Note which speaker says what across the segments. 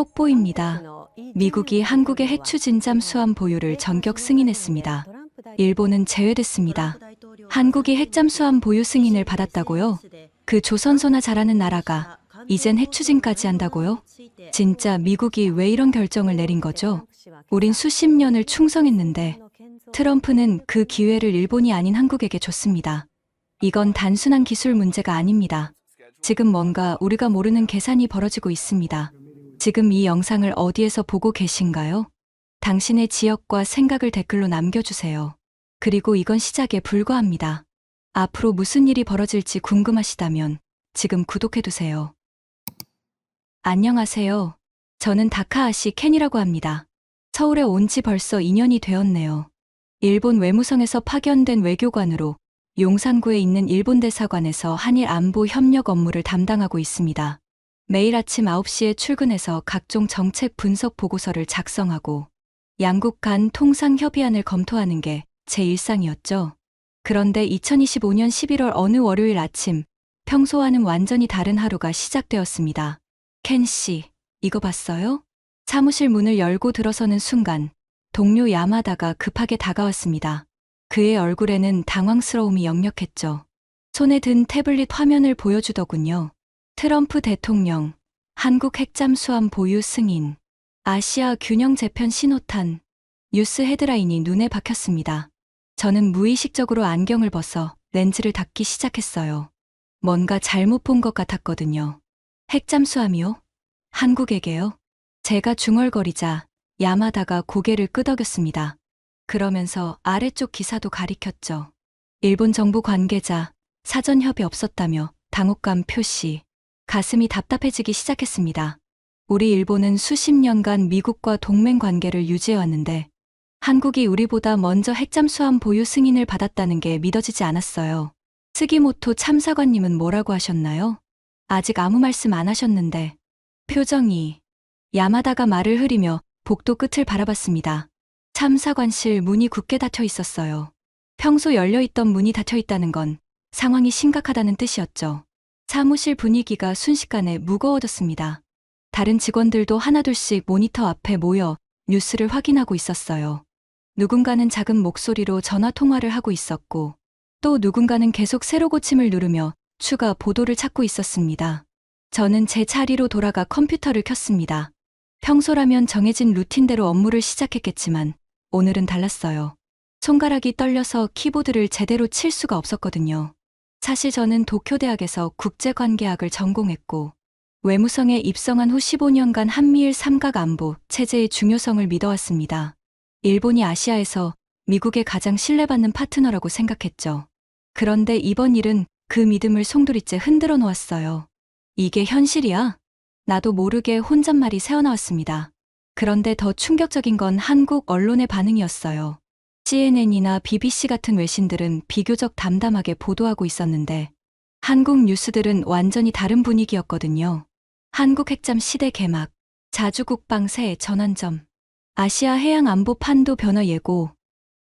Speaker 1: 속보입니다. 미국이 한국의 핵 추진 잠수함 보유를 전격 승인했습니다. 일본은 제외됐습니다. 한국이 핵 잠수함 보유 승인을 받았다고요? 그 조선소나 잘하는 나라가 이젠 핵 추진까지 한다고요? 진짜 미국이 왜 이런 결정을 내린 거죠? 우린 수십 년을 충성했는데 트럼프는 그 기회를 일본이 아닌 한국에게 줬습니다. 이건 단순한 기술 문제가 아닙니다. 지금 뭔가 우리가 모르는 계산이 벌어지고 있습니다. 지금 이 영상을 어디에서 보고 계신가요? 당신의 지역과 생각을 댓글로 남겨주세요. 그리고 이건 시작에 불과합니다. 앞으로 무슨 일이 벌어질지 궁금하시다면 지금 구독해두세요. 안녕하세요. 저는 다카하시 켄이라고 합니다. 서울에 온 지 벌써 2년이 되었네요. 일본 외무성에서 파견된 외교관으로 용산구에 있는 일본 대사관에서 한일 안보 협력 업무를 담당하고 있습니다. 매일 아침 9시에 출근해서 각종 정책 분석 보고서를 작성하고 양국 간 통상 협의안을 검토하는 게 제 일상이었죠. 그런데 2025년 11월 어느 월요일 아침, 평소와는 완전히 다른 하루가 시작되었습니다. 켄 씨, 이거 봤어요? 사무실 문을 열고 들어서는 순간 동료 야마다가 급하게 다가왔습니다. 그의 얼굴에는 당황스러움이 역력했죠. 손에 든 태블릿 화면을 보여주더군요. 트럼프 대통령, 한국 핵잠수함 보유 승인, 아시아 균형 재편 신호탄, 뉴스 헤드라인이 눈에 박혔습니다. 저는 무의식적으로 안경을 벗어 렌즈를 닫기 시작했어요. 뭔가 잘못 본 것 같았거든요. 핵잠수함이요? 한국에게요? 제가 중얼거리자 야마다가 고개를 끄덕였습니다. 그러면서 아래쪽 기사도 가리켰죠. 일본 정부 관계자, 사전 협의 없었다며 당혹감 표시. 가슴이 답답해지기 시작했습니다. 우리 일본은 수십 년간 미국과 동맹 관계를 유지해왔는데 한국이 우리보다 먼저 핵잠수함 보유 승인을 받았다는 게 믿어지지 않았어요. 스기모토 참사관님은 뭐라고 하셨나요? 아직 아무 말씀 안 하셨는데. 표정이. 야마다가 말을 흐리며 복도 끝을 바라봤습니다. 참사관실 문이 굳게 닫혀 있었어요. 평소 열려있던 문이 닫혀 있다는 건 상황이 심각하다는 뜻이었죠. 사무실 분위기가 순식간에 무거워졌습니다. 다른 직원들도 하나둘씩 모니터 앞에 모여 뉴스를 확인하고 있었어요. 누군가는 작은 목소리로 전화 통화를 하고 있었고, 또 누군가는 계속 세로 고침을 누르며 추가 보도를 찾고 있었습니다. 저는 제 자리로 돌아가 컴퓨터를 켰습니다. 평소라면 정해진 루틴대로 업무를 시작했겠지만 오늘은 달랐어요. 손가락이 떨려서 키보드를 제대로 칠 수가 없었거든요. 사실 저는 도쿄대학에서 국제관계학을 전공했고 외무성에 입성한 후 15년간 한미일 삼각안보 체제의 중요성을 믿어왔습니다. 일본이 아시아에서 미국의 가장 신뢰받는 파트너라고 생각했죠. 그런데 이번 일은 그 믿음을 송두리째 흔들어 놓았어요. 이게 현실이야? 나도 모르게 혼잣말이 새어나왔습니다. 그런데 더 충격적인 건 한국 언론의 반응이었어요. CNN이나 BBC 같은 외신들은 비교적 담담하게 보도하고 있었는데 한국 뉴스들은 완전히 다른 분위기였거든요. 한국 핵잠 시대 개막, 자주국방 새 전환점, 아시아 해양 안보 판도 변화 예고,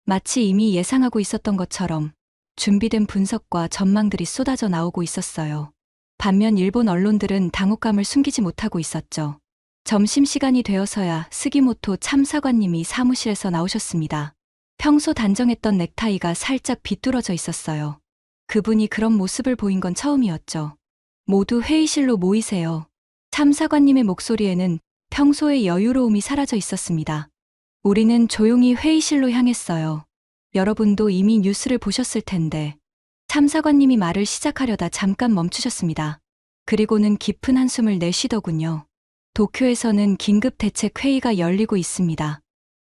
Speaker 1: 마치 이미 예상하고 있었던 것처럼 준비된 분석과 전망들이 쏟아져 나오고 있었어요. 반면 일본 언론들은 당혹감을 숨기지 못하고 있었죠. 점심시간이 되어서야 스기모토 참사관님이 사무실에서 나오셨습니다. 평소 단정했던 넥타이가 살짝 비뚤어져 있었어요. 그분이 그런 모습을 보인 건 처음이었죠. 모두 회의실로 모이세요. 참사관님의 목소리에는 평소의 여유로움이 사라져 있었습니다. 우리는 조용히 회의실로 향했어요. 여러분도 이미 뉴스를 보셨을 텐데. 참사관님이 말을 시작하려다 잠깐 멈추셨습니다. 그리고는 깊은 한숨을 내쉬더군요. 도쿄에서는 긴급 대책 회의가 열리고 있습니다.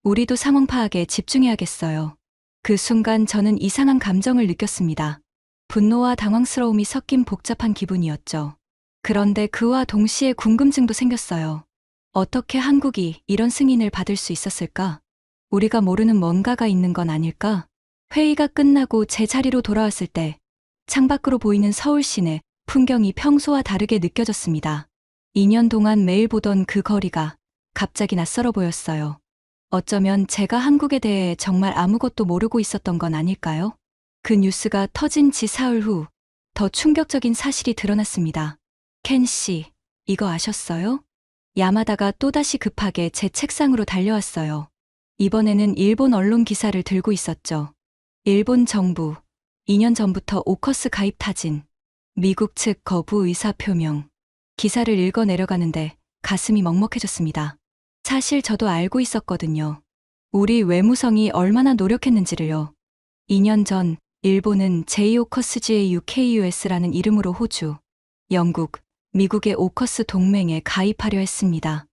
Speaker 1: 우리도 상황 파악에 집중해야겠어요. 그 순간 저는 이상한 감정을 느꼈습니다. 분노와 당황스러움이 섞인 복잡한 기분이었죠. 그런데 그와 동시에 궁금증도 생겼어요. 어떻게 한국이 이런 승인을 받을 수 있었을까? 우리가 모르는 뭔가가 있는 건 아닐까? 회의가 끝나고 제 자리로 돌아왔을 때 창밖으로 보이는 서울 시내 풍경이 평소와 다르게 느껴졌습니다. 2년 동안 매일 보던 그 거리가 갑자기 낯설어 보였어요. 어쩌면 제가 한국에 대해 정말 아무것도 모르고 있었던 건 아닐까요? 그 뉴스가 터진 지 사흘 후 더 충격적인 사실이 드러났습니다. 켄 씨, 이거 아셨어요? 야마다가 또다시 급하게 제 책상으로 달려왔어요. 이번에는 일본 언론 기사를 들고 있었죠. 일본 정부, 2년 전부터 오커스 가입 타진, 미국 측 거부 의사 표명. 기사를 읽어 내려가는데 가슴이 먹먹해졌습니다. 사실 저도 알고 있었거든요. 우리 외무성이 얼마나 노력했는지를요. 2년 전 일본은 JOCOSGAUKUS라는 이름으로 호주, 영국, 미국의 오커스 동맹에 가입하려 했습니다.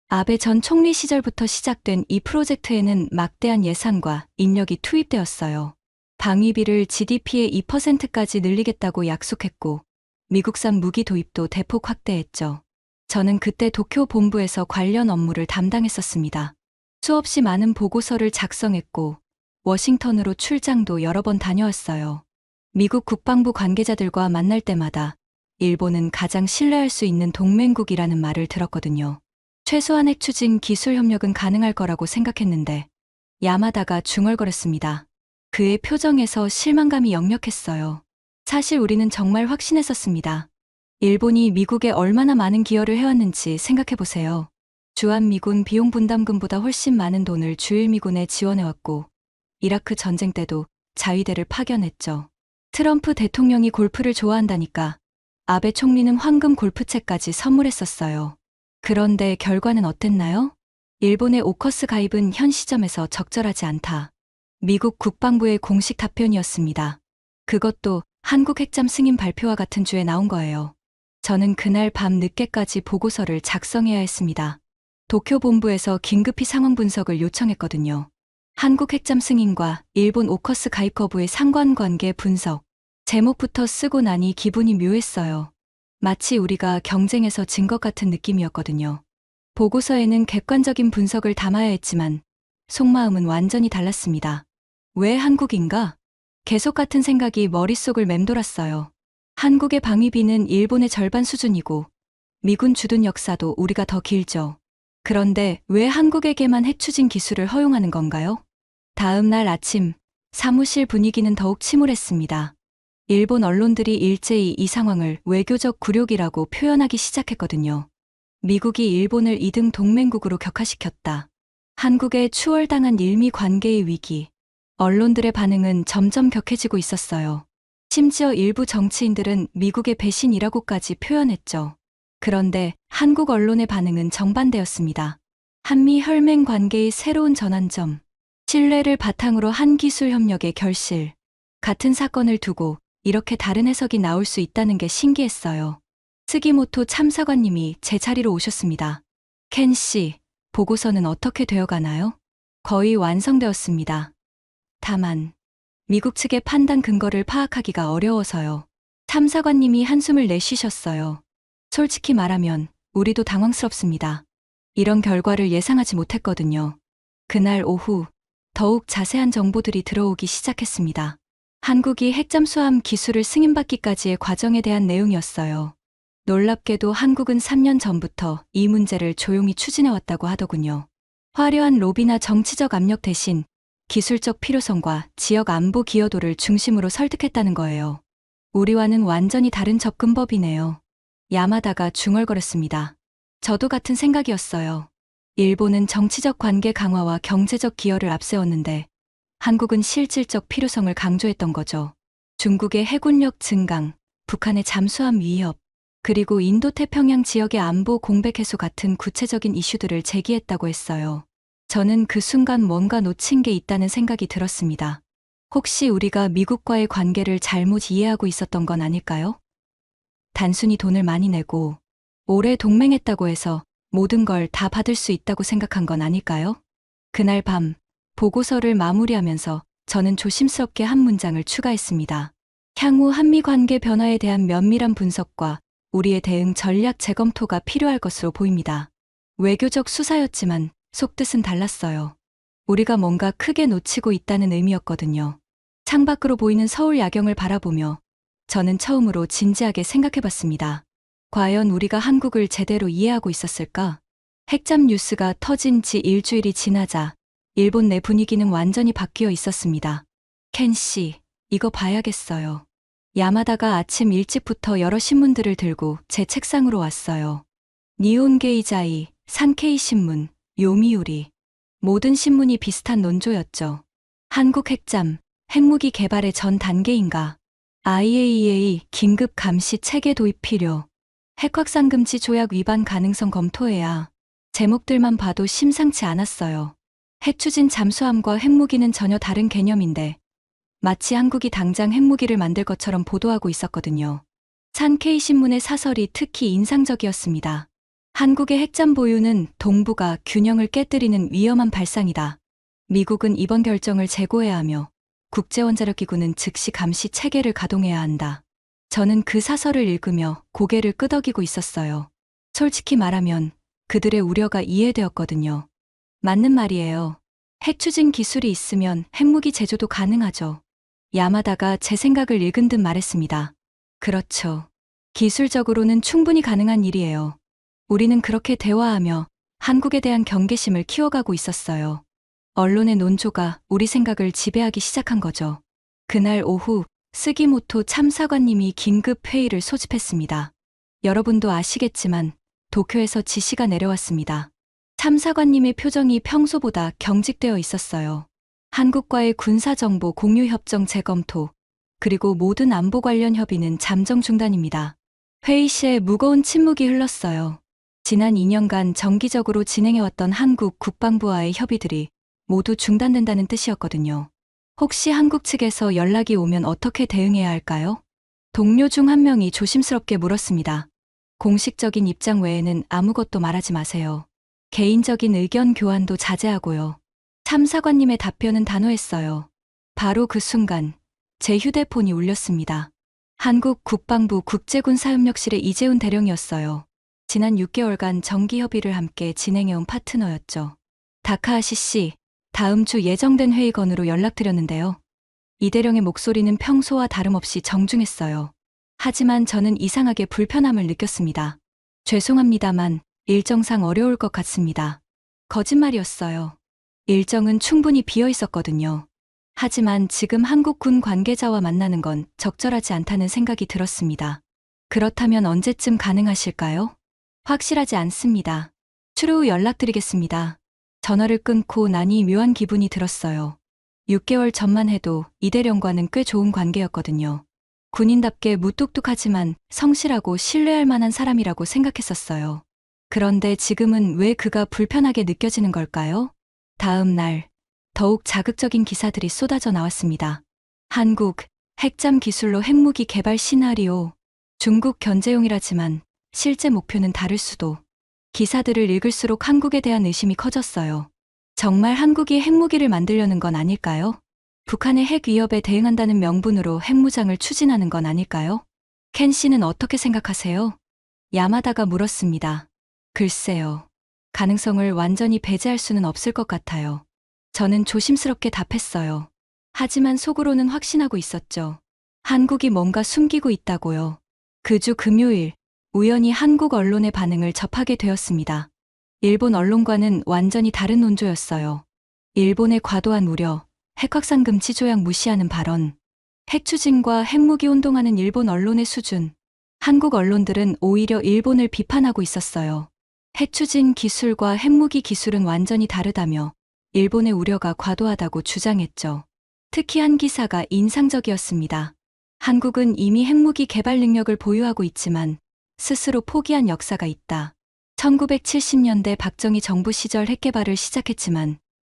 Speaker 1: 아베 전 총리 시절부터 시작된 이 프로젝트에는 막대한 예산과 인력이 투입되었어요. 방위비를 GDP의 2%까지 늘리겠다고 약속했고, 미국산 무기 도입도 대폭 확대했죠. 저는 그때 도쿄 본부에서 관련 업무를 담당했었습니다. 수없이 많은 보고서를 작성했고, 워싱턴으로 출장도 여러 번 다녀왔어요. 미국 국방부 관계자들과 만날 때마다 일본은 가장 신뢰할 수 있는 동맹국이라는 말을 들었거든요. 최소한 핵 추진 기술 협력은 가능할 거라고 생각했는데 야마다가 중얼거렸습니다. 그의 표정에서 실망감이 역력했어요. 사실 우리는 정말 확신했었습니다. 일본이 미국에 얼마나 많은 기여를 해왔는지 생각해보세요. 주한미군 비용 분담금보다 훨씬 많은 돈을 주일미군에 지원해왔고 이라크 전쟁 때도 자위대를 파견했죠. 트럼프 대통령이 골프를 좋아한다니까 아베 총리는 황금 골프채까지 선물했었어요. 그런데 결과는 어땠나요? 일본의 오커스 가입은 현 시점에서 적절하지 않다. 미국 국방부의 공식 답변이었습니다. 그것도 한국 핵잠 승인 발표와 같은 주에 나온 거예요. 저는 그날 밤 늦게까지 보고서를 작성해야 했습니다. 도쿄 본부에서 긴급히 상황 분석을 요청했거든요. 한국 핵잠 승인과 일본 오커스 가입 거부의 상관관계 분석. 제목부터 쓰고 나니 기분이 묘했어요. 마치 우리가 경쟁에서 진 것 같은 느낌이었거든요. 보고서에는 객관적인 분석을 담아야 했지만 속마음은 완전히 달랐습니다. 왜 한국인가? 계속 같은 생각이 머릿속을 맴돌았어요. 한국의 방위비는 일본의 절반 수준이고 미군 주둔 역사도 우리가 더 길죠. 그런데 왜 한국에게만 핵 추진 기술을 허용하는 건가요? 다음 날 아침 사무실 분위기는 더욱 침울했습니다. 일본 언론들이 일제히 이 상황을 외교적 굴욕이라고 표현하기 시작했거든요. 미국이 일본을 2등 동맹국으로 격화시켰다. 한국에 추월당한 일미 관계의 위기. 언론들의 반응은 점점 격해지고 있었어요. 심지어 일부 정치인들은 미국의 배신이라고까지 표현했죠. 그런데 한국 언론의 반응은 정반대였습니다. 한미 혈맹 관계의 새로운 전환점, 신뢰를 바탕으로 한 기술 협력의 결실. 같은 사건을 두고 이렇게 다른 해석이 나올 수 있다는 게 신기했어요. 스기모토 참사관님이 제 자리로 오셨습니다. 켄 씨, 보고서는 어떻게 되어가나요? 거의 완성되었습니다. 다만 미국 측의 판단 근거를 파악하기가 어려워서요. 참사관님이 한숨을 내쉬셨어요. 솔직히 말하면 우리도 당황스럽습니다. 이런 결과를 예상하지 못했거든요. 그날 오후 더욱 자세한 정보들이 들어오기 시작했습니다. 한국이 핵잠수함 기술을 승인받기까지의 과정에 대한 내용이었어요. 놀랍게도 한국은 3년 전부터 이 문제를 조용히 추진해왔다고 하더군요. 화려한 로비나 정치적 압력 대신 기술적 필요성과 지역 안보 기여도를 중심으로 설득했다는 거예요. 우리와는 완전히 다른 접근법이네요. 야마다가 중얼거렸습니다. 저도 같은 생각이었어요. 일본은 정치적 관계 강화와 경제적 기여를 앞세웠는데 한국은 실질적 필요성을 강조했던 거죠. 중국의 해군력 증강, 북한의 잠수함 위협, 그리고 인도태평양 지역의 안보 공백 해소 같은 구체적인 이슈들을 제기했다고 했어요. 저는 그 순간 뭔가 놓친 게 있다는 생각이 들었습니다. 혹시 우리가 미국과의 관계를 잘못 이해하고 있었던 건 아닐까요? 단순히 돈을 많이 내고 오래 동맹했다고 해서 모든 걸 다 받을 수 있다고 생각한 건 아닐까요? 그날 밤 보고서를 마무리하면서 저는 조심스럽게 한 문장을 추가했습니다. 향후 한미 관계 변화에 대한 면밀한 분석과 우리의 대응 전략 재검토가 필요할 것으로 보입니다. 외교적 수사였지만 속뜻은 달랐어요. 우리가 뭔가 크게 놓치고 있다는 의미였거든요. 창밖으로 보이는 서울 야경을 바라보며 저는 처음으로 진지하게 생각해봤습니다. 과연 우리가 한국을 제대로 이해하고 있었을까? 핵잠 뉴스가 터진 지 일주일이 지나자 일본 내 분위기는 완전히 바뀌어 있었습니다. 켄 씨, 이거 봐야겠어요. 야마다가 아침 일찍부터 여러 신문들을 들고 제 책상으로 왔어요. 니혼게이자이, 산케이신문, 요미우리. 모든 신문이 비슷한 논조였죠. 한국 핵잠, 핵무기 개발의 전 단계인가. IAEA 긴급 감시 체계 도입 필요. 핵확산 금지 조약 위반 가능성 검토해야. 제목들만 봐도 심상치 않았어요. 핵추진 잠수함과 핵무기는 전혀 다른 개념인데 마치 한국이 당장 핵무기를 만들 것처럼 보도하고 있었거든요. 산케이신문의 사설이 특히 인상적이었습니다. 한국의 핵잠 보유는 동북아 균형을 깨뜨리는 위험한 발상이다. 미국은 이번 결정을 재고해야 하며 국제원자력기구는 즉시 감시 체계를 가동해야 한다. 저는 그 사설을 읽으며 고개를 끄덕이고 있었어요. 솔직히 말하면 그들의 우려가 이해되었거든요. 맞는 말이에요. 핵추진 기술이 있으면 핵무기 제조도 가능하죠. 야마다가 제 생각을 읽은 듯 말했습니다. 그렇죠. 기술적으로는 충분히 가능한 일이에요. 우리는 그렇게 대화하며 한국에 대한 경계심을 키워가고 있었어요. 언론의 논조가 우리 생각을 지배하기 시작한 거죠. 그날 오후 스기모토 참사관님이 긴급 회의를 소집했습니다. 여러분도 아시겠지만 도쿄에서 지시가 내려왔습니다. 참사관님의 표정이 평소보다 경직되어 있었어요. 한국과의 군사정보 공유협정 재검토, 그리고 모든 안보 관련 협의는 잠정 중단입니다. 회의시에 무거운 침묵이 흘렀어요. 지난 2년간 정기적으로 진행해왔던 한국 국방부와의 협의들이 모두 중단된다는 뜻이었거든요. 혹시 한국 측에서 연락이 오면 어떻게 대응해야 할까요? 동료 중 한 명이 조심스럽게 물었습니다. 공식적인 입장 외에는 아무것도 말하지 마세요. 개인적인 의견 교환도 자제하고요. 참사관님의 답변은 단호했어요. 바로 그 순간 제 휴대폰이 울렸습니다. 한국 국방부 국제군사협력실의 이재훈 대령이었어요. 지난 6개월간 정기 협의를 함께 진행해온 파트너였죠. 다카하시 씨, 다음 주 예정된 회의 건으로 연락드렸는데요. 이 대령의 목소리는 평소와 다름없이 정중했어요. 하지만 저는 이상하게 불편함을 느꼈습니다. 죄송합니다만 일정상 어려울 것 같습니다. 거짓말이었어요. 일정은 충분히 비어 있었거든요. 하지만 지금 한국군 관계자와 만나는 건 적절하지 않다는 생각이 들었습니다. 그렇다면 언제쯤 가능하실까요? 확실하지 않습니다. 추후 후 연락드리겠습니다. 전화를 끊고 나니 묘한 기분이 들었어요. 6개월 전만 해도 이대령과는 꽤 좋은 관계였거든요. 군인답게 무뚝뚝하지만 성실하고 신뢰할 만한 사람이라고 생각했었어요. 그런데 지금은 왜 그가 불편하게 느껴지는 걸까요? 다음 날, 더욱 자극적인 기사들이 쏟아져 나왔습니다. 한국, 핵잠 기술로 핵무기 개발 시나리오. 중국 견제용이라지만 실제 목표는 다를 수도. 기사들을 읽을수록 한국에 대한 의심이 커졌어요. 정말 한국이 핵무기를 만들려는 건 아닐까요? 북한의 핵 위협에 대응한다는 명분으로 핵무장을 추진하는 건 아닐까요? 켄 씨는 어떻게 생각하세요? 야마다가 물었습니다. 글쎄요. 가능성을 완전히 배제할 수는 없을 것 같아요. 저는 조심스럽게 답했어요. 하지만 속으로는 확신하고 있었죠. 한국이 뭔가 숨기고 있다고요. 그 주 금요일, 우연히 한국 언론의 반응을 접하게 되었습니다. 일본 언론과는 완전히 다른 논조였어요. 일본의 과도한 우려, 핵확산 금지 조약 무시하는 발언, 핵추진과 핵무기 혼동하는 일본 언론의 수준. 한국 언론들은 오히려 일본을 비판하고 있었어요. 핵추진 기술과 핵무기 기술은 완전히 다르다며 일본의 우려가 과도하다고 주장했죠. 특히 한 기사가 인상적이었습니다. 한국은 이미 핵무기 개발 능력을 보유하고 있지만 스스로 포기한 역사가 있다. 1970년대 박정희 정부 시절 핵개발을 시작했지만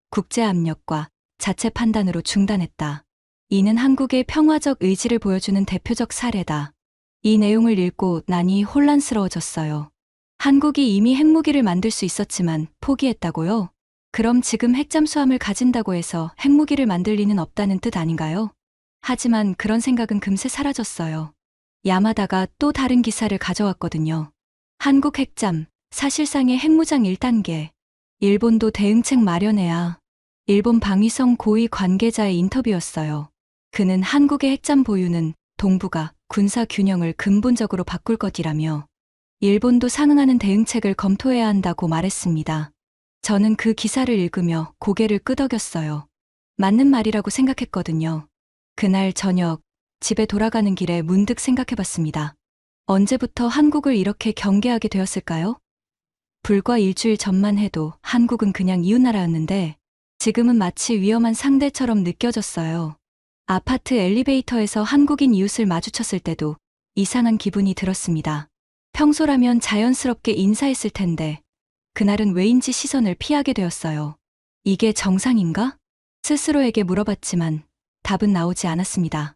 Speaker 1: 국제 압력과 자체 판단으로 중단했다. 이는 한국의 평화적 의지를 보여주는 대표적 사례다. 이 내용을 읽고 나니 혼란스러워졌어요. 한국이 이미 핵무기를 만들 수 있었지만 포기했다고요? 그럼 지금 핵잠수함을 가진다고 해서 핵무기를 만들 리는 없다는 뜻 아닌가요? 하지만 그런 생각은 금세 사라졌어요. 야마다가 또 다른 기사를 가져왔거든요. 한국 핵잠, 사실상의 핵무장 1단계. 일본도 대응책 마련해야. 일본 방위성 고위 관계자의 인터뷰였어요. 그는 한국의 핵잠 보유는 동북아 군사 균형을 근본적으로 바꿀 것이라며 일본도 상응하는 대응책을 검토해야 한다고 말했습니다. 저는 그 기사를 읽으며 고개를 끄덕였어요. 맞는 말이라고 생각했거든요. 그날 저녁 집에 돌아가는 길에 문득 생각해봤습니다. 언제부터 한국을 이렇게 경계하게 되었을까요? 불과 일주일 전만 해도 한국은 그냥 이웃나라였는데 지금은 마치 위험한 상대처럼 느껴졌어요. 아파트 엘리베이터에서 한국인 이웃을 마주쳤을 때도 이상한 기분이 들었습니다. 평소라면 자연스럽게 인사했을 텐데 그날은 왜인지 시선을 피하게 되었어요. 이게 정상인가? 스스로에게 물어봤지만 답은 나오지 않았습니다.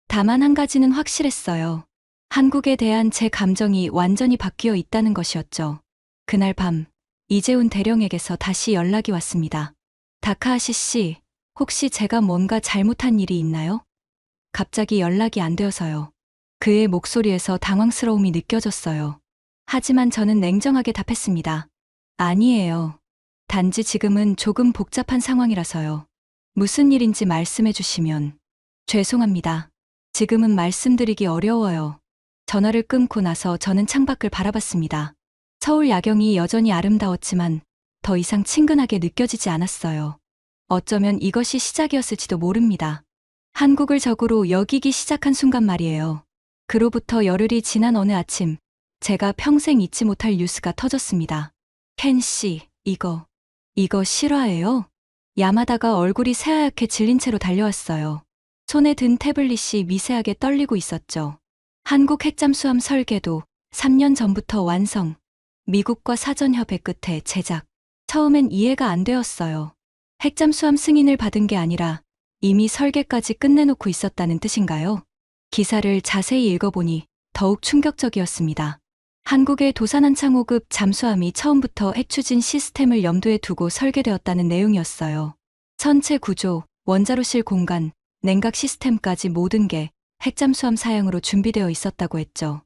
Speaker 1: 다만 한 가지는 확실했어요. 한국에 대한 제 감정이 완전히 바뀌어 있다는 것이었죠. 그날 밤 이재훈 대령에게서 다시 연락이 왔습니다. 다카하시 씨, 혹시 제가 뭔가 잘못한 일이 있나요? 갑자기 연락이 안 되어서요. 그의 목소리에서 당황스러움이 느껴졌어요. 하지만 저는 냉정하게 답했습니다. 아니에요. 단지 지금은 조금 복잡한 상황이라서요. 무슨 일인지 말씀해 주시면. 죄송합니다. 지금은 말씀드리기 어려워요. 전화를 끊고 나서 저는 창밖을 바라봤습니다. 서울 야경이 여전히 아름다웠지만 더 이상 친근하게 느껴지지 않았어요. 어쩌면 이것이 시작이었을지도 모릅니다. 한국을 적으로 여기기 시작한 순간 말이에요. 그로부터 열흘이 지난 어느 아침, 제가 평생 잊지 못할 뉴스가 터졌습니다. 켄 씨, 이거 실화예요? 야마다가 얼굴이 새하얗게 질린 채로 달려왔어요. 손에 든 태블릿이 미세하게 떨리고 있었죠. 한국 핵잠수함 설계도 3년 전부터 완성. 미국과 사전협의 끝에 제작. 처음엔 이해가 안 되었어요. 핵잠수함 승인을 받은 게 아니라 이미 설계까지 끝내놓고 있었다는 뜻인가요? 기사를 자세히 읽어보니 더욱 충격적이었습니다. 한국의 도산한창 5급 잠수함이 처음부터 핵추진 시스템을 염두에 두고 설계되었다는 내용이었어요. 선체 구조, 원자로실 공간, 냉각 시스템까지 모든 게 핵잠수함 사양으로 준비되어 있었다고 했죠.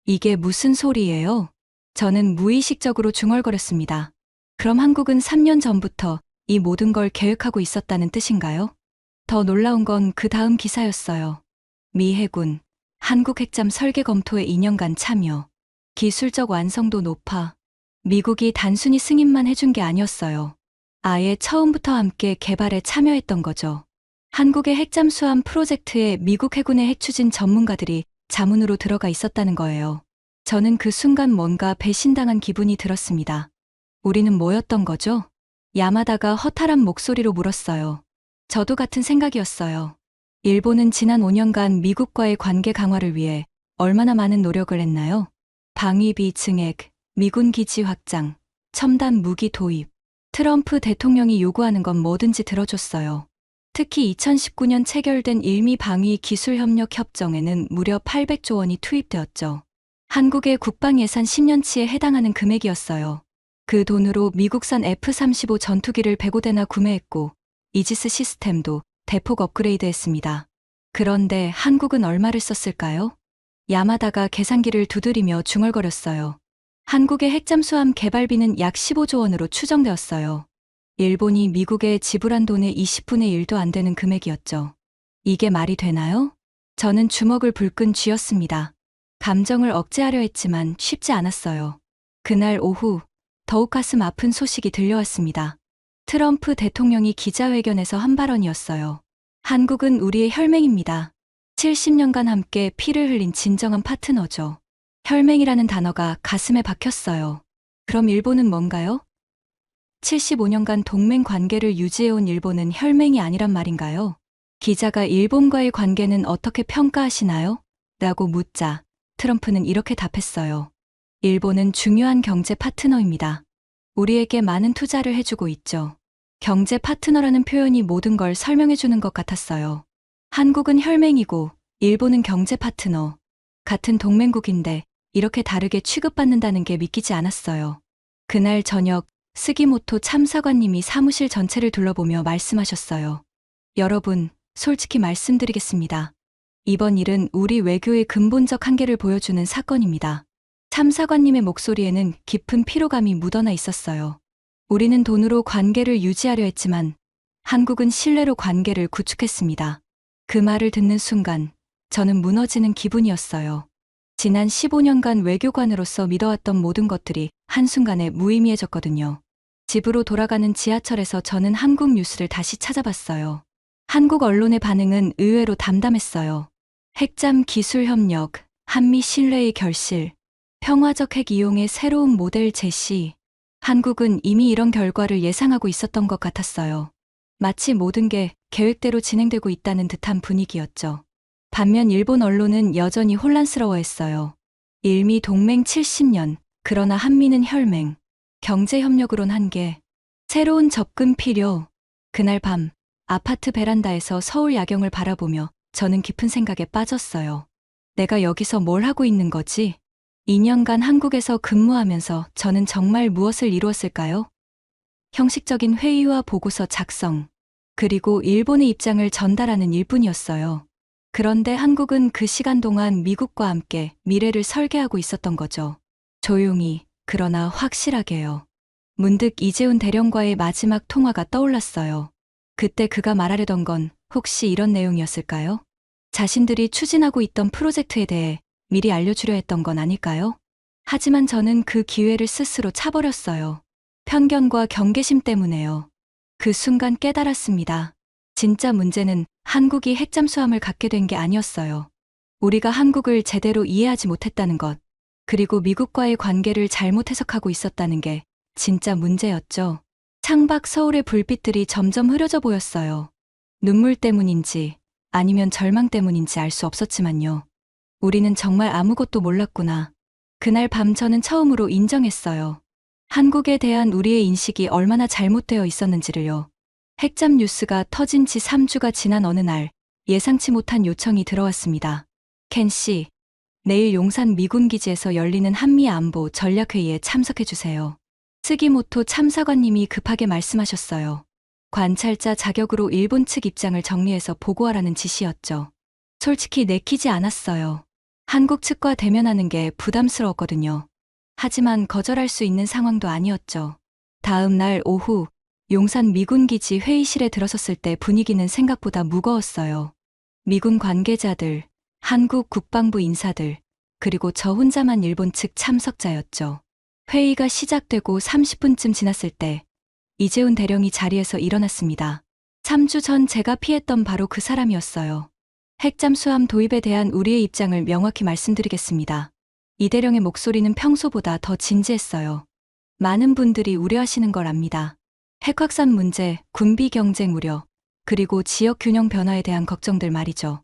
Speaker 1: 이게 무슨 소리예요? 저는 무의식적으로 중얼거렸습니다. 그럼 한국은 3년 전부터 이 모든 걸 계획하고 있었다는 뜻인가요? 더 놀라운 건 그 다음 기사였어요. 미 해군, 한국 핵잠 설계 검토에 2년간 참여. 기술적 완성도 높아. 미국이 단순히 승인만 해준 게 아니었어요. 아예 처음부터 함께 개발에 참여했던 거죠. 한국의 핵잠수함 프로젝트에 미국 해군의 핵추진 전문가들이 자문으로 들어가 있었다는 거예요. 저는 그 순간 뭔가 배신당한 기분이 들었습니다. 우리는 뭐였던 거죠? 야마다가 허탈한 목소리로 물었어요. 저도 같은 생각이었어요. 일본은 지난 5년간 미국과의 관계 강화를 위해 얼마나 많은 노력을 했나요? 방위비 증액, 미군 기지 확장, 첨단 무기 도입. 트럼프 대통령이 요구하는 건 뭐든지 들어줬어요. 특히 2019년 체결된 일미 방위 기술 협력 협정에는 무려 800조 원이 투입되었죠. 한국의 국방 예산 10년치에 해당하는 금액이었어요. 그 돈으로 미국산 F-35 전투기를 105대나 구매했고 이지스 시스템도 대폭 업그레이드했습니다. 그런데 한국은 얼마를 썼을까요? 야마다가 계산기를 두드리며 중얼거렸어요. 한국의 핵잠수함 개발비는 약 15조 원으로 추정되었어요. 일본이 미국에 지불한 돈의 20분의 1도 안 되는 금액이었죠. 이게 말이 되나요? 저는 주먹을 불끈 쥐었습니다. 감정을 억제하려 했지만 쉽지 않았어요. 그날 오후 더욱 가슴 아픈 소식이 들려왔습니다. 트럼프 대통령이 기자회견에서 한 발언이었어요. 한국은 우리의 혈맹입니다. 70년간 함께 피를 흘린 진정한 파트너죠. 혈맹이라는 단어가 가슴에 박혔어요. 그럼 일본은 뭔가요? 75년간 동맹 관계를 유지해온 일본은 혈맹이 아니란 말인가요? 기자가 일본과의 관계는 어떻게 평가하시나요? 라고 묻자 트럼프는 이렇게 답했어요. 일본은 중요한 경제 파트너입니다. 우리에게 많은 투자를 해주고 있죠. 경제 파트너라는 표현이 모든 걸 설명해주는 것 같았어요. 한국은 혈맹이고 일본은 경제 파트너. 같은 동맹국인데 이렇게 다르게 취급받는다는 게 믿기지 않았어요. 그날 저녁 스기모토 참사관님이 사무실 전체를 둘러보며 말씀하셨어요. 여러분, 솔직히 말씀드리겠습니다. 이번 일은 우리 외교의 근본적 한계를 보여주는 사건입니다. 참사관님의 목소리에는 깊은 피로감이 묻어나 있었어요. 우리는 돈으로 관계를 유지하려 했지만 한국은 신뢰로 관계를 구축했습니다. 그 말을 듣는 순간 저는 무너지는 기분이었어요. 지난 15년간 외교관으로서 믿어왔던 모든 것들이 한순간에 무의미해졌거든요. 집으로 돌아가는 지하철에서 저는 한국 뉴스를 다시 찾아봤어요. 한국 언론의 반응은 의외로 담담했어요. 핵잠 기술 협력, 한미 신뢰의 결실, 평화적 핵 이용의 새로운 모델 제시. 한국은 이미 이런 결과를 예상하고 있었던 것 같았어요. 마치 모든 게 계획대로 진행되고 있다는 듯한 분위기였죠. 반면 일본 언론은 여전히 혼란스러워했어요. 일미 동맹 70년, 그러나 한미는 혈맹, 경제협력으론 한계, 새로운 접근 필요. 그날 밤, 아파트 베란다에서 서울 야경을 바라보며 저는 깊은 생각에 빠졌어요. 내가 여기서 뭘 하고 있는 거지? 2년간 한국에서 근무하면서 저는 정말 무엇을 이루었을까요? 형식적인 회의와 보고서 작성, 그리고 일본의 입장을 전달하는 일뿐이었어요. 그런데 한국은 그 시간 동안 미국과 함께 미래를 설계하고 있었던 거죠. 조용히, 그러나 확실하게요. 문득 이재훈 대령과의 마지막 통화가 떠올랐어요. 그때 그가 말하려던 건 혹시 이런 내용이었을까요? 자신들이 추진하고 있던 프로젝트에 대해 미리 알려주려 했던 건 아닐까요? 하지만 저는 그 기회를 스스로 차버렸어요. 편견과 경계심 때문에요. 그 순간 깨달았습니다. 진짜 문제는 한국이 핵잠수함을 갖게 된 게 아니었어요. 우리가 한국을 제대로 이해하지 못했다는 것, 그리고 미국과의 관계를 잘못 해석하고 있었다는 게 진짜 문제였죠. 창밖 서울의 불빛들이 점점 흐려져 보였어요. 눈물 때문인지 아니면 절망 때문인지 알 수 없었지만요. 우리는 정말 아무것도 몰랐구나. 그날 밤 저는 처음으로 인정했어요. 한국에 대한 우리의 인식이 얼마나 잘못되어 있었는지를요. 핵잠 뉴스가 터진 지 3주가 지난 어느 날 예상치 못한 요청이 들어왔습니다. 켄 씨, 내일 용산 미군 기지에서 열리는 한미 안보 전략회의에 참석해주세요. 스기모토 참사관님이 급하게 말씀하셨어요. 관찰자 자격으로 일본 측 입장을 정리해서 보고하라는 지시였죠. 솔직히 내키지 않았어요. 한국 측과 대면하는 게 부담스러웠거든요. 하지만 거절할 수 있는 상황도 아니었죠. 다음 날 오후 용산 미군기지 회의실에 들어섰을 때 분위기는 생각보다 무거웠어요. 미군 관계자들, 한국 국방부 인사들, 그리고 저 혼자만 일본 측 참석자였죠. 회의가 시작되고 30분쯤 지났을 때 이재훈 대령이 자리에서 일어났습니다. 3주 전 제가 피했던 바로 그 사람이었어요. 핵잠수함 도입에 대한 우리의 입장을 명확히 말씀드리겠습니다. 이 대령의 목소리는 평소보다 더 진지했어요. 많은 분들이 우려하시는 걸 압니다. 핵 확산 문제, 군비 경쟁 우려, 그리고 지역 균형 변화에 대한 걱정들 말이죠.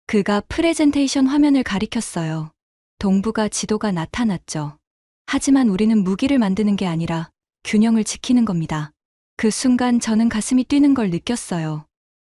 Speaker 1: 그가 프레젠테이션 화면을 가리켰어요. 동북아 지도가 나타났죠. 하지만 우리는 무기를 만드는 게 아니라 균형을 지키는 겁니다. 그 순간 저는 가슴이 뛰는 걸 느꼈어요.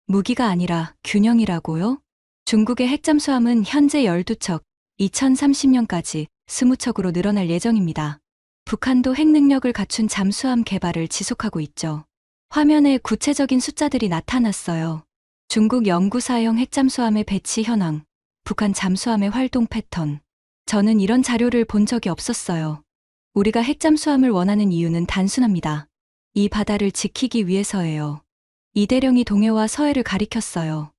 Speaker 1: 무기가 아니라 균형이라고요? 중국의 핵잠수함은 현재 12척, 2030년까지 20척으로 늘어날 예정입니다. 북한도 핵 능력을 갖춘 잠수함 개발을 지속하고 있죠. 화면에 구체적인 숫자들이 나타났어요. 중국 영구사형 핵잠수함의 배치 현황, 북한 잠수함의 활동 패턴. 저는 이런 자료를 본 적이 없었어요. 우리가 핵잠수함을 원하는 이유는 단순합니다. 이 바다를 지키기 위해서예요. 이대령이 동해와 서해를 가리켰어요.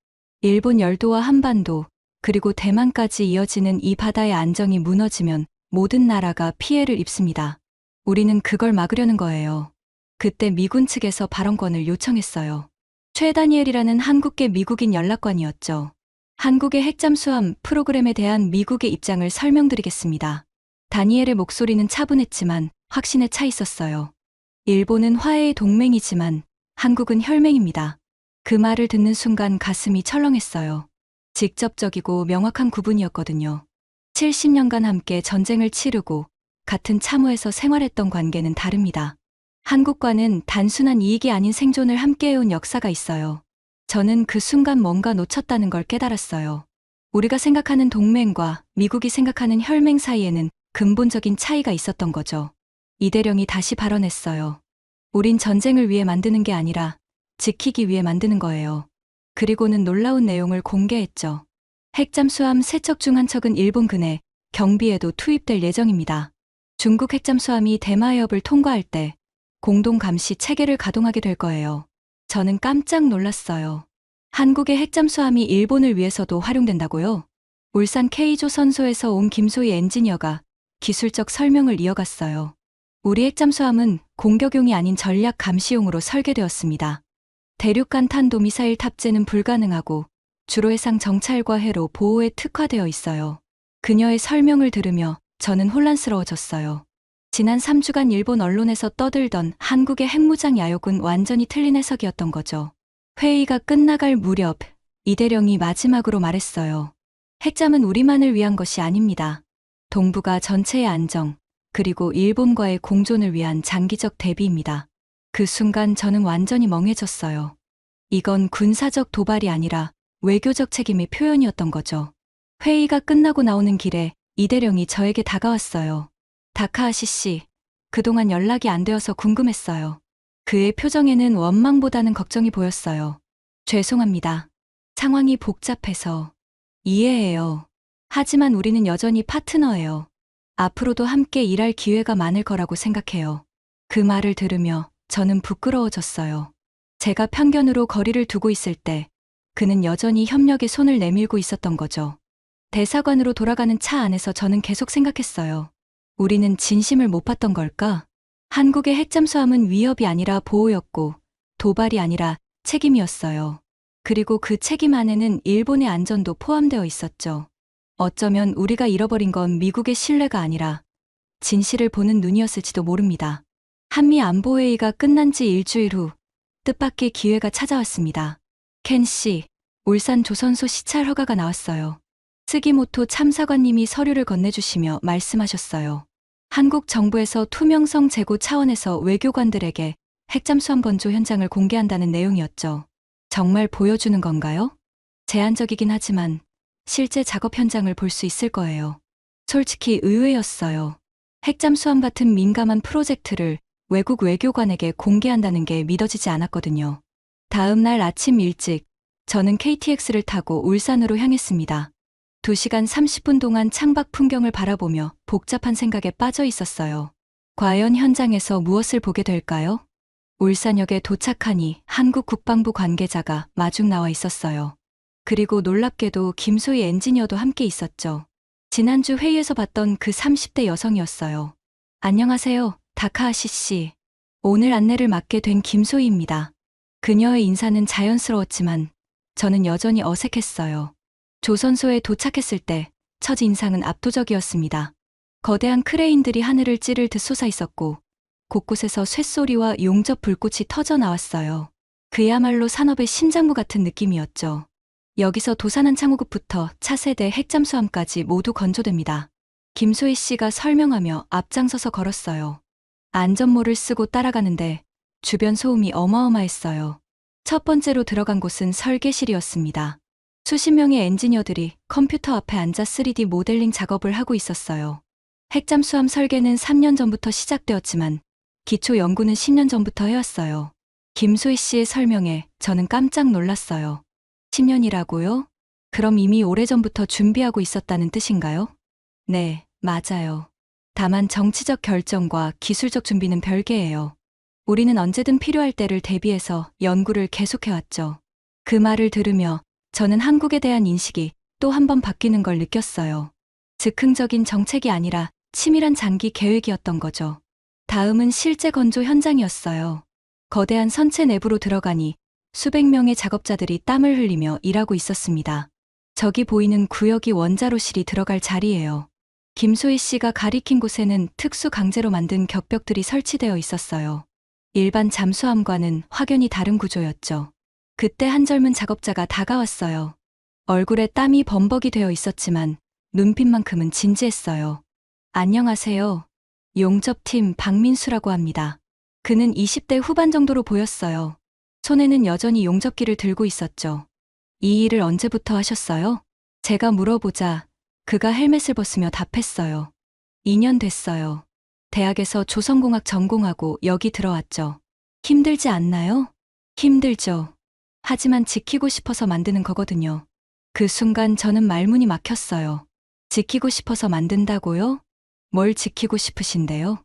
Speaker 1: 일본 열도와 한반도, 그리고 대만까지 이어지는 이 바다의 안정이 무너지면 모든 나라가 피해를 입습니다. 우리는 그걸 막으려는 거예요. 그때 미군 측에서 발언권을 요청했어요. 최 다니엘이라는 한국계 미국인 연락관이었죠. 한국의 핵잠수함 프로그램에 대한 미국의 입장을 설명드리겠습니다. 다니엘의 목소리는 차분했지만 확신에 차 있었어요. 일본은 화해의 동맹이지만 한국은 혈맹입니다. 그 말을 듣는 순간 가슴이 철렁했어요. 직접적이고 명확한 구분이었거든요. 70년간 함께 전쟁을 치르고 같은 참호에서 생활했던 관계는 다릅니다. 한국과는 단순한 이익이 아닌 생존을 함께해온 역사가 있어요. 저는 그 순간 뭔가 놓쳤다는 걸 깨달았어요. 우리가 생각하는 동맹과 미국이 생각하는 혈맹 사이에는 근본적인 차이가 있었던 거죠. 이대령이 다시 발언했어요. 우린 전쟁을 위해 만드는 게 아니라 지키기 위해 만드는 거예요. 그리고는 놀라운 내용을 공개했죠. 핵잠수함 3척 중 한 척은 일본 근해 경비에도 투입될 예정입니다. 중국 핵잠수함이 대마해협을 통과할 때 공동 감시 체계를 가동하게 될 거예요. 저는 깜짝 놀랐어요. 한국의 핵잠수함이 일본을 위해서도 활용된다고요? 울산 K조선소에서 온 김소희 엔지니어가 기술적 설명을 이어갔어요. 우리 핵잠수함은 공격용이 아닌 전략 감시용으로 설계되었습니다. 대륙간 탄도미사일 탑재는 불가능하고 주로 해상 정찰과 해로 보호에 특화되어 있어요. 그녀의 설명을 들으며 저는 혼란스러워졌어요. 지난 3주간 일본 언론에서 떠들던 한국의 핵무장 야욕은 완전히 틀린 해석이었던 거죠. 회의가 끝나갈 무렵 이대령이 마지막으로 말했어요. 핵잠은 우리만을 위한 것이 아닙니다. 동북아 전체의 안정, 그리고 일본과의 공존을 위한 장기적 대비입니다. 그 순간 저는 완전히 멍해졌어요. 이건 군사적 도발이 아니라 외교적 책임의 표현이었던 거죠. 회의가 끝나고 나오는 길에 이대령이 저에게 다가왔어요. 다카하시 씨, 그동안 연락이 안 되어서 궁금했어요. 그의 표정에는 원망보다는 걱정이 보였어요. 죄송합니다. 상황이 복잡해서. 이해해요. 하지만 우리는 여전히 파트너예요. 앞으로도 함께 일할 기회가 많을 거라고 생각해요. 그 말을 들으며 저는 부끄러워졌어요. 제가 편견으로 거리를 두고 있을 때 그는 여전히 협력에 손을 내밀고 있었던 거죠. 대사관으로 돌아가는 차 안에서 저는 계속 생각했어요. 우리는 진심을 못 봤던 걸까? 한국의 핵잠수함은 위협이 아니라 보호였고 도발이 아니라 책임이었어요. 그리고 그 책임 안에는 일본의 안전도 포함되어 있었죠. 어쩌면 우리가 잃어버린 건 미국의 신뢰가 아니라 진실을 보는 눈이었을지도 모릅니다. 한미 안보회의가 끝난 지 일주일 후 뜻밖의 기회가 찾아왔습니다. 켄 씨, 울산 조선소 시찰 허가가 나왔어요. 스기모토 참사관님이 서류를 건네주시며 말씀하셨어요. 한국 정부에서 투명성 제고 차원에서 외교관들에게 핵잠수함 건조 현장을 공개한다는 내용이었죠. 정말 보여주는 건가요? 제한적이긴 하지만 실제 작업 현장을 볼 수 있을 거예요. 솔직히 의외였어요. 핵잠수함 같은 민감한 프로젝트를 외국 외교관에게 공개한다는 게 믿어지지 않았거든요. 다음 날 아침 일찍 저는 KTX를 타고 울산으로 향했습니다. 2시간 30분 동안 창밖 풍경을 바라보며 복잡한 생각에 빠져 있었어요. 과연 현장에서 무엇을 보게 될까요? 울산역에 도착하니 한국 국방부 관계자가 마중 나와 있었어요. 그리고 놀랍게도 김소희 엔지니어도 함께 있었죠. 지난주 회의에서 봤던 그 30대 여성이었어요. 안녕하세요, 다카하시 씨. 오늘 안내를 맡게 된 김소희입니다. 그녀의 인사는 자연스러웠지만 저는 여전히 어색했어요. 조선소에 도착했을 때 첫 인상은 압도적이었습니다. 거대한 크레인들이 하늘을 찌를 듯 솟아 있었고 곳곳에서 쇳소리와 용접 불꽃이 터져 나왔어요. 그야말로 산업의 심장부 같은 느낌이었죠. 여기서 도산한 창호급부터 차세대 핵잠수함까지 모두 건조됩니다. 김소희 씨가 설명하며 앞장서서 걸었어요. 안전모를 쓰고 따라가는데 주변 소음이 어마어마했어요. 첫 번째로 들어간 곳은 설계실이었습니다. 수십 명의 엔지니어들이 컴퓨터 앞에 앉아 3D 모델링 작업을 하고 있었어요. 핵잠수함 설계는 3년 전부터 시작되었지만 기초 연구는 10년 전부터 해왔어요. 김소희 씨의 설명에 저는 깜짝 놀랐어요. 10년이라고요? 그럼 이미 오래전부터 준비하고 있었다는 뜻인가요? 네, 맞아요. 다만 정치적 결정과 기술적 준비는 별개예요. 우리는 언제든 필요할 때를 대비해서 연구를 계속해왔죠. 그 말을 들으며 저는 한국에 대한 인식이 또 한 번 바뀌는 걸 느꼈어요. 즉흥적인 정책이 아니라 치밀한 장기 계획이었던 거죠. 다음은 실제 건조 현장이었어요. 거대한 선체 내부로 들어가니 수백 명의 작업자들이 땀을 흘리며 일하고 있었습니다. 저기 보이는 구역이 원자로실이 들어갈 자리예요. 김소희 씨가 가리킨 곳에는 특수 강제로 만든 격벽들이 설치되어 있었어요. 일반 잠수함과는 확연히 다른 구조였죠. 그때 한 젊은 작업자가 다가왔어요. 얼굴에 땀이 범벅이 되어 있었지만 눈빛만큼은 진지했어요. 안녕하세요. 용접팀 박민수라고 합니다. 그는 20대 후반 정도로 보였어요. 손에는 여전히 용접기를 들고 있었죠. 이 일을 언제부터 하셨어요? 제가 물어보자 그가 헬멧을 벗으며 답했어요. 2년 됐어요. 대학에서 조선공학 전공하고 여기 들어왔죠. 힘들지 않나요? 힘들죠. 하지만 지키고 싶어서 만드는 거거든요. 그 순간 저는 말문이 막혔어요. 지키고 싶어서 만든다고요? 뭘 지키고 싶으신데요?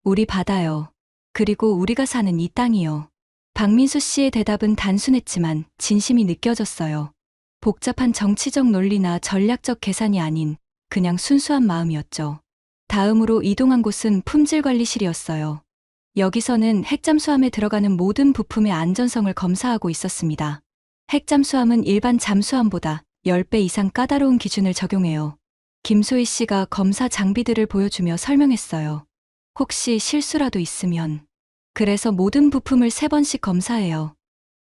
Speaker 1: 우리 바다요. 그리고 우리가 사는 이 땅이요. 박민수 씨의 대답은 단순했지만 진심이 느껴졌어요. 복잡한 정치적 논리나 전략적 계산이 아닌 그냥 순수한 마음이었죠. 다음으로 이동한 곳은 품질관리실이었어요. 여기서는 핵잠수함에 들어가는 모든 부품의 안전성을 검사하고 있었습니다. 핵잠수함은 일반 잠수함보다 10배 이상 까다로운 기준을 적용해요. 김소희 씨가 검사 장비들을 보여주며 설명했어요. 혹시 실수라도 있으면. 그래서 모든 부품을 3번씩 검사해요.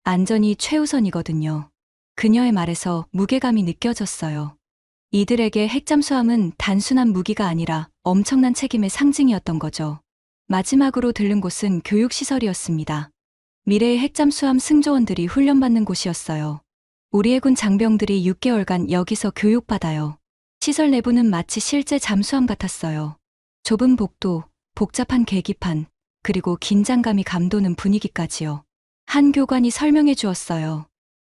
Speaker 1: 안전이 최우선이거든요. 그녀의 말에서 무게감이 느껴졌어요. 이들에게 핵잠수함은 단순한 무기가 아니라 엄청난 책임의 상징이었던 거죠. 마지막으로 들른 곳은 교육시설이었습니다. 미래의 핵잠수함 승조원들이 훈련받는 곳이었어요. 우리 해군 장병들이 6개월간 여기서 교육받아요. 시설 내부는 마치 실제 잠수함 같았어요. 좁은 복도, 복잡한 계기판, 그리고 긴장감이 감도는 분위기까지요. 한 교관이 설명해 주었어요.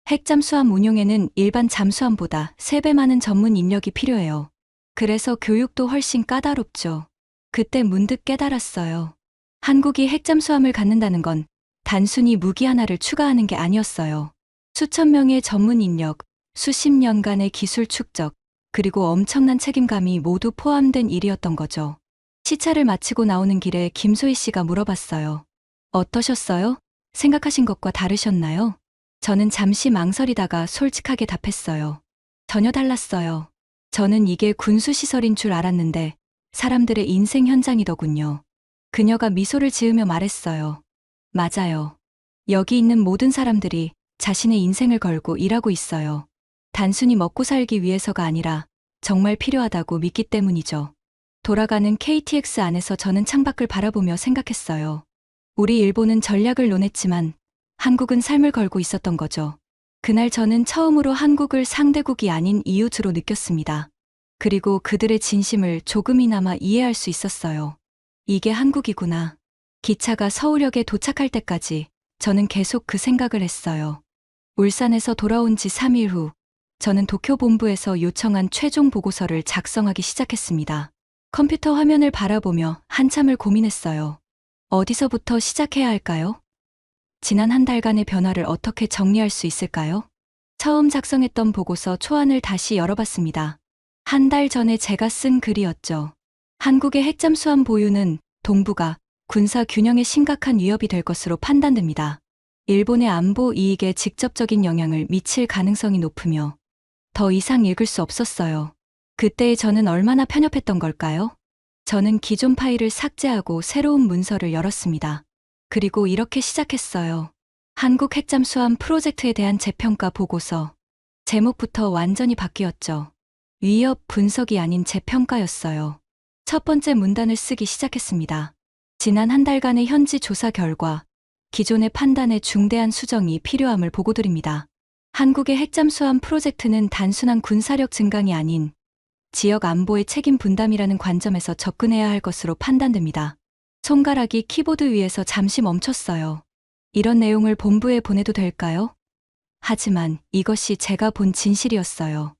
Speaker 1: 핵잠수함 운용에는 일반 잠수함보다 3배 많은 전문 인력이 필요해요. 그래서 교육도 훨씬 까다롭죠. 그때 문득 깨달았어요. 한국이 핵잠수함을 갖는다는 건 단순히 무기 하나를 추가하는 게 아니었어요. 수천 명의 전문 인력, 수십 년간의 기술 축적, 그리고 엄청난 책임감이 모두 포함된 일이었던 거죠. 시차를 마치고 나오는 길에 김소희 씨가 물어봤어요. 어떠셨어요? 생각하신 것과 다르셨나요? 저는 잠시 망설이다가 솔직하게 답했어요. 전혀 달랐어요. 저는 이게 군수시설인 줄 알았는데 사람들의 인생 현장이더군요. 그녀가 미소를 지으며 말했어요. 맞아요. 여기 있는 모든 사람들이 자신의 인생을 걸고 일하고 있어요. 단순히 먹고 살기 위해서가 아니라 정말 필요하다고 믿기 때문이죠. 돌아가는 KTX 안에서 저는 창밖을 바라보며 생각했어요. 우리 일본은 전략을 논했지만 한국은 삶을 걸고 있었던 거죠. 그날 저는 처음으로 한국을 상대국이 아닌 이웃으로 느꼈습니다. 그리고 그들의 진심을 조금이나마 이해할 수 있었어요. 이게 한국이구나. 기차가 서울역에 도착할 때까지 저는 계속 그 생각을 했어요. 울산에서 돌아온 지 3일 후, 저는 도쿄 본부에서 요청한 최종 보고서를 작성하기 시작했습니다. 컴퓨터 화면을 바라보며 한참을 고민했어요. 어디서부터 시작해야 할까요? 지난 한 달간의 변화를 어떻게 정리할 수 있을까요? 처음 작성했던 보고서 초안을 다시 열어봤습니다. 한 달 전에 제가 쓴 글이었죠. 한국의 핵잠수함 보유는 동북아 군사 균형에 심각한 위협이 될 것으로 판단됩니다. 일본의 안보 이익에 직접적인 영향을 미칠 가능성이 높으며 더 이상 읽을 수 없었어요. 그때의 저는 얼마나 편협했던 걸까요? 저는 기존 파일을 삭제하고 새로운 문서를 열었습니다. 그리고 이렇게 시작했어요. 한국 핵잠수함 프로젝트에 대한 재평가 보고서. 제목부터 완전히 바뀌었죠. 위협 분석이 아닌 재평가였어요. 첫 번째 문단을 쓰기 시작했습니다. 지난 한 달간의 현지 조사 결과, 기존의 판단에 중대한 수정이 필요함을 보고드립니다. 한국의 핵잠수함 프로젝트는 단순한 군사력 증강이 아닌 지역 안보의 책임 분담이라는 관점에서 접근해야 할 것으로 판단됩니다. 손가락이 키보드 위에서 잠시 멈췄어요. 이런 내용을 본부에 보내도 될까요? 하지만 이것이 제가 본 진실이었어요.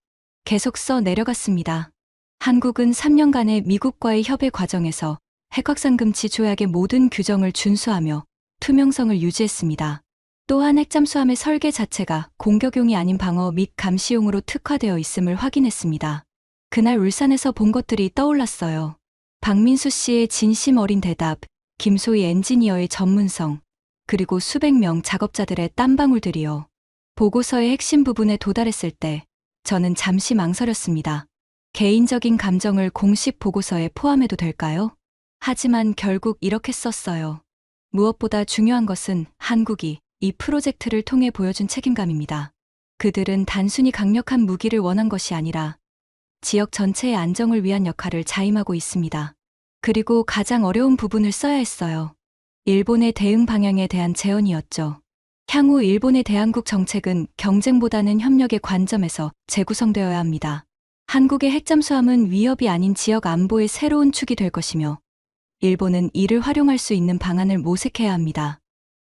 Speaker 1: 계속 써 내려갔습니다. 한국은 3년간의 미국과의 협의 과정에서 핵확산 금지 조약의 모든 규정을 준수하며 투명성을 유지했습니다. 또한 핵잠수함의 설계 자체가 공격용이 아닌 방어 및 감시용으로 특화되어 있음을 확인했습니다. 그날 울산에서 본 것들이 떠올랐어요. 박민수 씨의 진심 어린 대답, 김소희 엔지니어의 전문성, 그리고 수백 명 작업자들의 땀방울들이요. 보고서의 핵심 부분에 도달했을 때 저는 잠시 망설였습니다. 개인적인 감정을 공식 보고서에 포함해도 될까요? 하지만 결국 이렇게 썼어요. 무엇보다 중요한 것은 한국이 이 프로젝트를 통해 보여준 책임감입니다. 그들은 단순히 강력한 무기를 원한 것이 아니라 지역 전체의 안정을 위한 역할을 자임하고 있습니다. 그리고 가장 어려운 부분을 써야 했어요. 일본의 대응 방향에 대한 제언이었죠. 향후 일본의 대한국 정책은 경쟁보다는 협력의 관점에서 재구성되어야 합니다. 한국의 핵잠수함은 위협이 아닌 지역 안보의 새로운 축이 될 것이며 일본은 이를 활용할 수 있는 방안을 모색해야 합니다.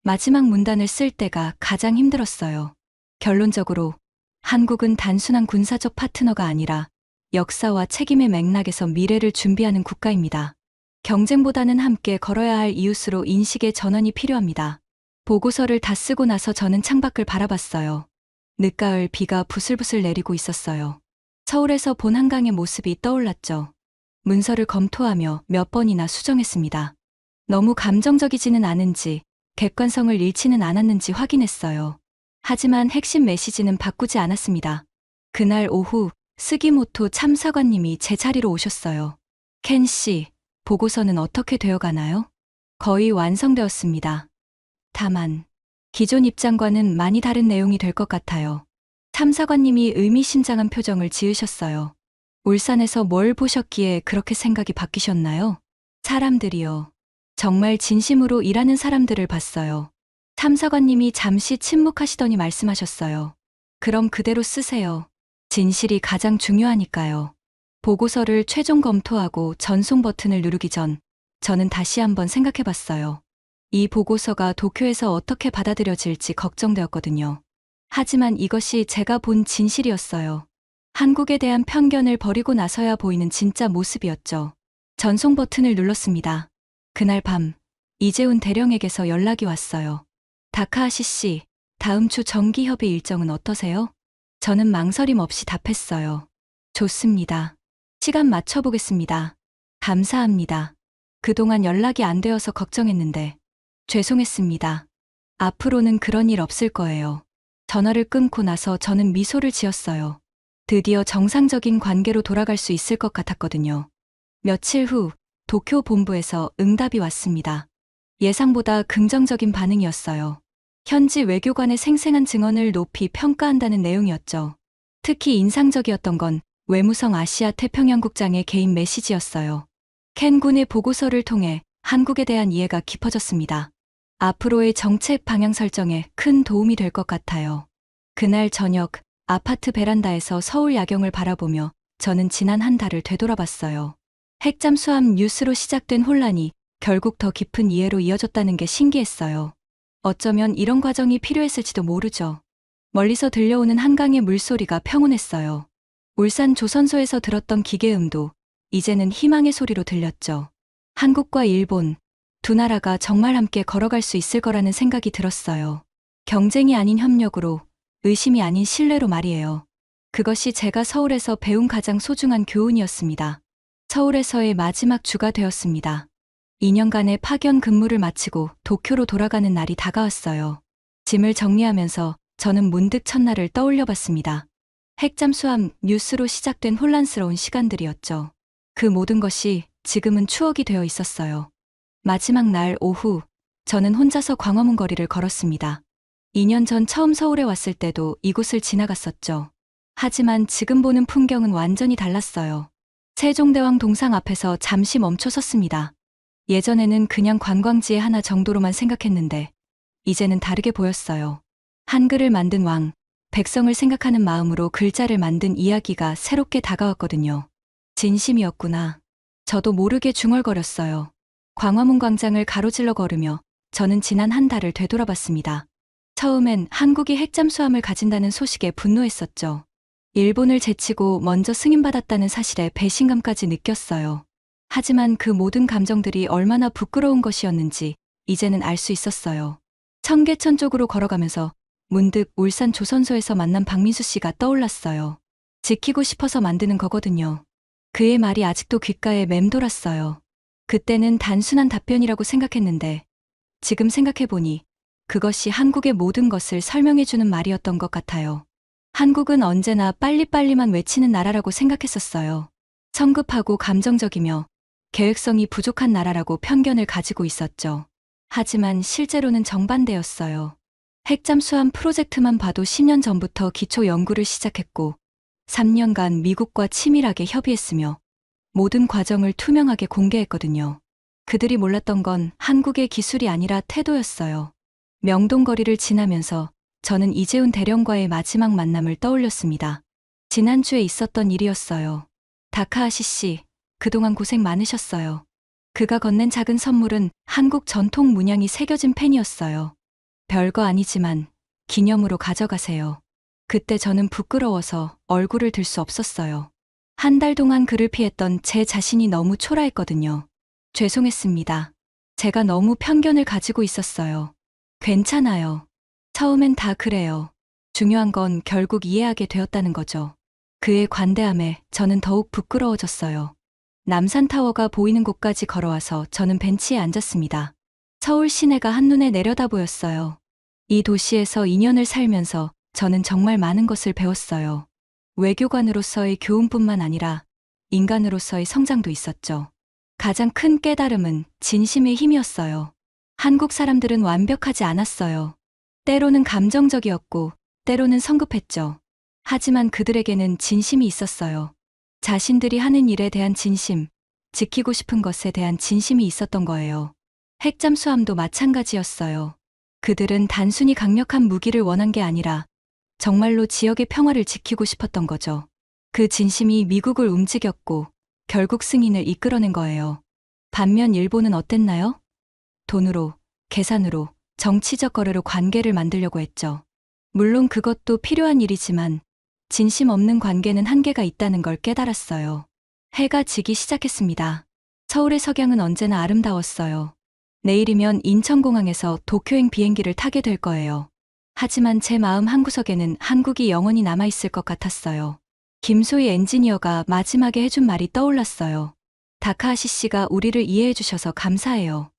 Speaker 1: 마지막 문단을 쓸 때가 가장 힘들었어요. 결론적으로 한국은 단순한 군사적 파트너가 아니라 역사와 책임의 맥락에서 미래를 준비하는 국가입니다. 경쟁보다는 함께 걸어야 할 이웃으로 인식의 전환이 필요합니다. 보고서를 다 쓰고 나서 저는 창밖을 바라봤어요. 늦가을 비가 부슬부슬 내리고 있었어요. 서울에서 본 한강의 모습이 떠올랐죠. 문서를 검토하며 몇 번이나 수정했습니다. 너무 감정적이지는 않은지, 객관성을 잃지는 않았는지 확인했어요. 하지만 핵심 메시지는 바꾸지 않았습니다. 그날 오후 스기모토 참사관님이 제 자리로 오셨어요. 켄 씨, 보고서는 어떻게 되어가나요? 거의 완성되었습니다. 다만, 기존 입장과는 많이 다른 내용이 될 것 같아요. 탐사관님이 의미심장한 표정을 지으셨어요. 울산에서 뭘 보셨기에 그렇게 생각이 바뀌셨나요? 사람들이요. 정말 진심으로 일하는 사람들을 봤어요. 탐사관님이 잠시 침묵하시더니 말씀하셨어요. 그럼 그대로 쓰세요. 진실이 가장 중요하니까요. 보고서를 최종 검토하고 전송 버튼을 누르기 전 저는 다시 한번 생각해 봤어요. 이 보고서가 도쿄에서 어떻게 받아들여질지 걱정되었거든요. 하지만 이것이 제가 본 진실이었어요. 한국에 대한 편견을 버리고 나서야 보이는 진짜 모습이었죠. 전송 버튼을 눌렀습니다. 그날 밤, 이재훈 대령에게서 연락이 왔어요. 다카하시 씨, 다음 주 정기협의 일정은 어떠세요? 저는 망설임 없이 답했어요. 좋습니다. 시간 맞춰보겠습니다. 감사합니다. 그동안 연락이 안 되어서 걱정했는데 죄송했습니다. 앞으로는 그런 일 없을 거예요. 전화를 끊고 나서 저는 미소를 지었어요. 드디어 정상적인 관계로 돌아갈 수 있을 것 같았거든요. 며칠 후 도쿄 본부에서 응답이 왔습니다. 예상보다 긍정적인 반응이었어요. 현지 외교관의 생생한 증언을 높이 평가한다는 내용이었죠. 특히 인상적이었던 건 외무성 아시아 태평양국장의 개인 메시지였어요. 켄 군의 보고서를 통해 한국에 대한 이해가 깊어졌습니다. 앞으로의 정책 방향 설정에 큰 도움이 될 것 같아요. 그날 저녁 아파트 베란다에서 서울 야경을 바라보며 저는 지난 한 달을 되돌아봤어요. 핵잠수함 뉴스로 시작된 혼란이 결국 더 깊은 이해로 이어졌다는 게 신기했어요. 어쩌면 이런 과정이 필요했을지도 모르죠. 멀리서 들려오는 한강의 물소리가 평온했어요. 울산 조선소에서 들었던 기계음도 이제는 희망의 소리로 들렸죠. 한국과 일본, 두 나라가 정말 함께 걸어갈 수 있을 거라는 생각이 들었어요. 경쟁이 아닌 협력으로, 의심이 아닌 신뢰로 말이에요. 그것이 제가 서울에서 배운 가장 소중한 교훈이었습니다. 서울에서의 마지막 주가 되었습니다. 2년간의 파견 근무를 마치고 도쿄로 돌아가는 날이 다가왔어요. 짐을 정리하면서 저는 문득 첫날을 떠올려 봤습니다. 핵잠수함 뉴스로 시작된 혼란스러운 시간들이었죠. 그 모든 것이 지금은 추억이 되어 있었어요. 마지막 날 오후, 저는 혼자서 광화문 거리를 걸었습니다. 2년 전 처음 서울에 왔을 때도 이곳을 지나갔었죠. 하지만 지금 보는 풍경은 완전히 달랐어요. 세종대왕 동상 앞에서 잠시 멈춰 섰습니다. 예전에는 그냥 관광지의 하나 정도로만 생각했는데 이제는 다르게 보였어요. 한글을 만든 왕, 백성을 생각하는 마음으로 글자를 만든 이야기가 새롭게 다가왔거든요. 진심이었구나. 저도 모르게 중얼거렸어요. 광화문 광장을 가로질러 걸으며 저는 지난 한 달을 되돌아봤습니다. 처음엔 한국이 핵잠수함을 가진다는 소식에 분노했었죠. 일본을 제치고 먼저 승인받았다는 사실에 배신감까지 느꼈어요. 하지만 그 모든 감정들이 얼마나 부끄러운 것이었는지 이제는 알 수 있었어요. 청계천 쪽으로 걸어가면서 문득 울산 조선소에서 만난 박민수 씨가 떠올랐어요. 지키고 싶어서 만드는 거거든요. 그의 말이 아직도 귓가에 맴돌았어요. 그때는 단순한 답변이라고 생각했는데 지금 생각해보니 그것이 한국의 모든 것을 설명해주는 말이었던 것 같아요. 한국은 언제나 빨리빨리만 외치는 나라라고 생각했었어요. 성급하고 감정적이며 계획성이 부족한 나라라고 편견을 가지고 있었죠. 하지만 실제로는 정반대였어요. 핵잠수함 프로젝트만 봐도 10년 전부터 기초 연구를 시작했고 3년간 미국과 치밀하게 협의했으며 모든 과정을 투명하게 공개했거든요. 그들이 몰랐던 건 한국의 기술이 아니라 태도였어요. 명동거리를 지나면서 저는 이재훈 대령과의 마지막 만남을 떠올렸습니다. 지난주에 있었던 일이었어요. 다카하시 씨, 그동안 고생 많으셨어요. 그가 건넨 작은 선물은 한국 전통 문양이 새겨진 펜이었어요. 별거 아니지만 기념으로 가져가세요. 그때 저는 부끄러워서 얼굴을 들 수 없었어요. 한 달 동안 그를 피했던 제 자신이 너무 초라했거든요. 죄송했습니다. 제가 너무 편견을 가지고 있었어요. 괜찮아요. 처음엔 다 그래요. 중요한 건 결국 이해하게 되었다는 거죠. 그의 관대함에 저는 더욱 부끄러워졌어요. 남산타워가 보이는 곳까지 걸어와서 저는 벤치에 앉았습니다. 서울 시내가 한눈에 내려다 보였어요. 이 도시에서 2년을 살면서 저는 정말 많은 것을 배웠어요. 외교관으로서의 교훈뿐만 아니라 인간으로서의 성장도 있었죠. 가장 큰 깨달음은 진심의 힘이었어요. 한국 사람들은 완벽하지 않았어요. 때로는 감정적이었고, 때로는 성급했죠. 하지만 그들에게는 진심이 있었어요. 자신들이 하는 일에 대한 진심, 지키고 싶은 것에 대한 진심이 있었던 거예요. 핵잠수함도 마찬가지였어요. 그들은 단순히 강력한 무기를 원한 게 아니라 정말로 지역의 평화를 지키고 싶었던 거죠. 그 진심이 미국을 움직였고 결국 승인을 이끌어낸 거예요. 반면 일본은 어땠나요? 돈으로, 계산으로, 정치적 거래로 관계를 만들려고 했죠. 물론 그것도 필요한 일이지만 진심 없는 관계는 한계가 있다는 걸 깨달았어요. 해가 지기 시작했습니다. 서울의 석양은 언제나 아름다웠어요. 내일이면 인천공항에서 도쿄행 비행기를 타게 될 거예요. 하지만 제 마음 한구석에는 한국이 영원히 남아있을 것 같았어요. 김소희 엔지니어가 마지막에 해준 말이 떠올랐어요. 다카하시 씨가 우리를 이해해 주셔서 감사해요.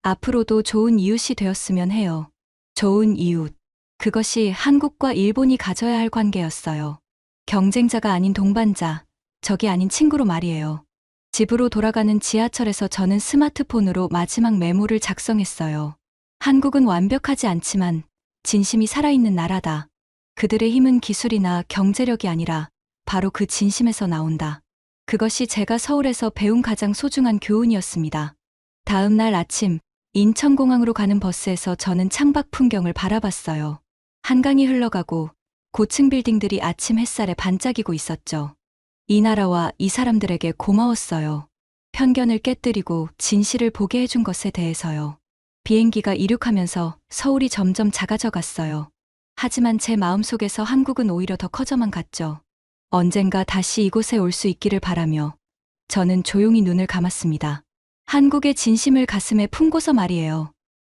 Speaker 1: 앞으로도 좋은 이웃이 되었으면 해요. 좋은 이웃. 그것이 한국과 일본이 가져야 할 관계였어요. 경쟁자가 아닌 동반자, 적이 아닌 친구로 말이에요. 집으로 돌아가는 지하철에서 저는 스마트폰으로 마지막 메모를 작성했어요. 한국은 완벽하지 않지만 진심이 살아있는 나라다. 그들의 힘은 기술이나 경제력이 아니라 바로 그 진심에서 나온다. 그것이 제가 서울에서 배운 가장 소중한 교훈이었습니다. 다음 날 아침, 인천공항으로 가는 버스에서 저는 창밖 풍경을 바라봤어요. 한강이 흘러가고 고층 빌딩들이 아침 햇살에 반짝이고 있었죠. 이 나라와 이 사람들에게 고마웠어요. 편견을 깨뜨리고 진실을 보게 해준 것에 대해서요. 비행기가 이륙하면서 서울이 점점 작아져 갔어요. 하지만 제 마음속에서 한국은 오히려 더 커져만 갔죠. 언젠가 다시 이곳에 올 수 있기를 바라며 저는 조용히 눈을 감았습니다. 한국의 진심을 가슴에 품고서 말이에요.